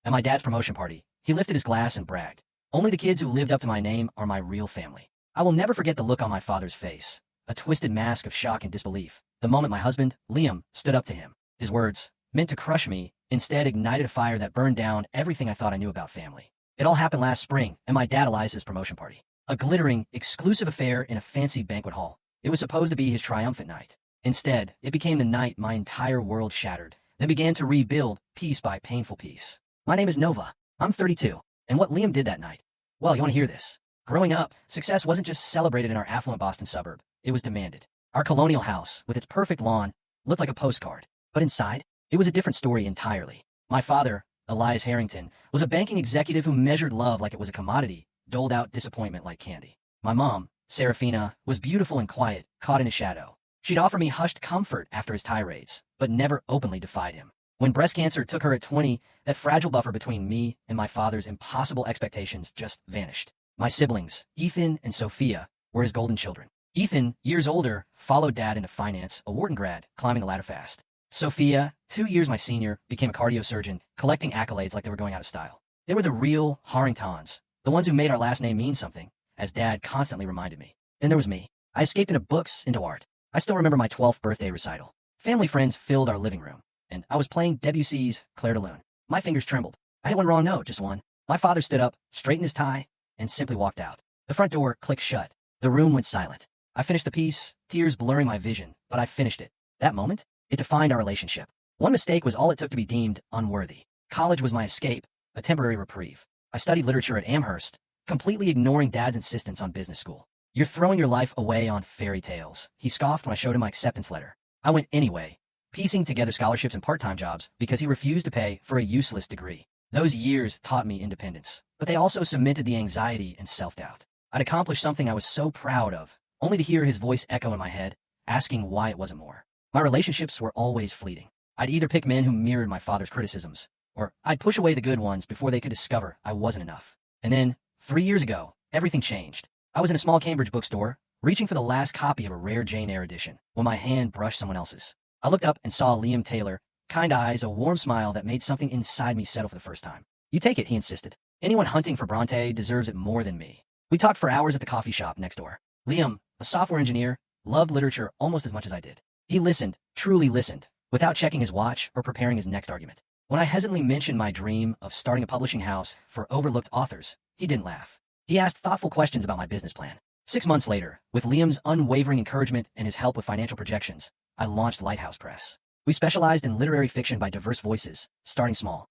At my dad's promotion party, he lifted his glass and bragged, "Only the kids who lived up to my name are my real family." I will never forget the look on my father's face, a twisted mask of shock and disbelief, the moment my husband, Liam, stood up to him. His words, meant to crush me, instead ignited a fire that burned down everything I thought I knew about family. It all happened last spring at my dad Eliza's promotion party. A glittering, exclusive affair in a fancy banquet hall. It was supposed to be his triumphant night. Instead, it became the night my entire world shattered, then began to rebuild piece by painful piece. My name is Nova. I'm 32. And what Liam did that night? Well, you want to hear this? Growing up, success wasn't just celebrated in our affluent Boston suburb. It was demanded. Our colonial house, with its perfect lawn, looked like a postcard. But inside, it was a different story entirely. My father, Elias Harrington, was a banking executive who measured love like it was a commodity, doled out disappointment like candy. My mom, Serafina, was beautiful and quiet, caught in his shadow. She'd offer me hushed comfort after his tirades, but never openly defied him. When breast cancer took her at 20, that fragile buffer between me and my father's impossible expectations just vanished. My siblings, Ethan and Sophia, were his golden children. Ethan, years older, followed dad into finance, a Wharton grad, climbing the ladder fast. Sophia, 2 years my senior, became a cardiosurgeon, collecting accolades like they were going out of style. They were the real Harringtons, the ones who made our last name mean something, as dad constantly reminded me. Then there was me. I escaped into books, into art. I still remember my 12th birthday recital. Family friends filled our living room, and I was playing Debussy's Clair de Lune. My fingers trembled. I hit one wrong note, just one. My father stood up, straightened his tie, and simply walked out. The front door clicked shut. The room went silent. I finished the piece, tears blurring my vision, but I finished it. That moment, it defined our relationship. One mistake was all it took to be deemed unworthy. College was my escape, a temporary reprieve. I studied literature at Amherst, completely ignoring dad's insistence on business school. "You're throwing your life away on fairy tales," he scoffed when I showed him my acceptance letter. I went anyway, piecing together scholarships and part-time jobs because he refused to pay for a useless degree. Those years taught me independence, but they also cemented the anxiety and self-doubt. I'd accomplished something I was so proud of, only to hear his voice echo in my head, asking why it wasn't more. My relationships were always fleeting. I'd either pick men who mirrored my father's criticisms, or I'd push away the good ones before they could discover I wasn't enough. And then, 3 years ago, everything changed. I was in a small Cambridge bookstore, reaching for the last copy of a rare Jane Eyre edition, when my hand brushed someone else's. I looked up and saw Liam Taylor, kind eyes, a warm smile that made something inside me settle for the first time. "You take it," he insisted. "Anyone hunting for Bronte deserves it more than me." We talked for hours at the coffee shop next door. Liam, a software engineer, loved literature almost as much as I did. He listened, truly listened, without checking his watch or preparing his next argument. When I hesitantly mentioned my dream of starting a publishing house for overlooked authors, he didn't laugh. He asked thoughtful questions about my business plan. 6 months later, with Liam's unwavering encouragement and his help with financial projections, I launched Lighthouse Press. We specialized in literary fiction by diverse voices, starting small.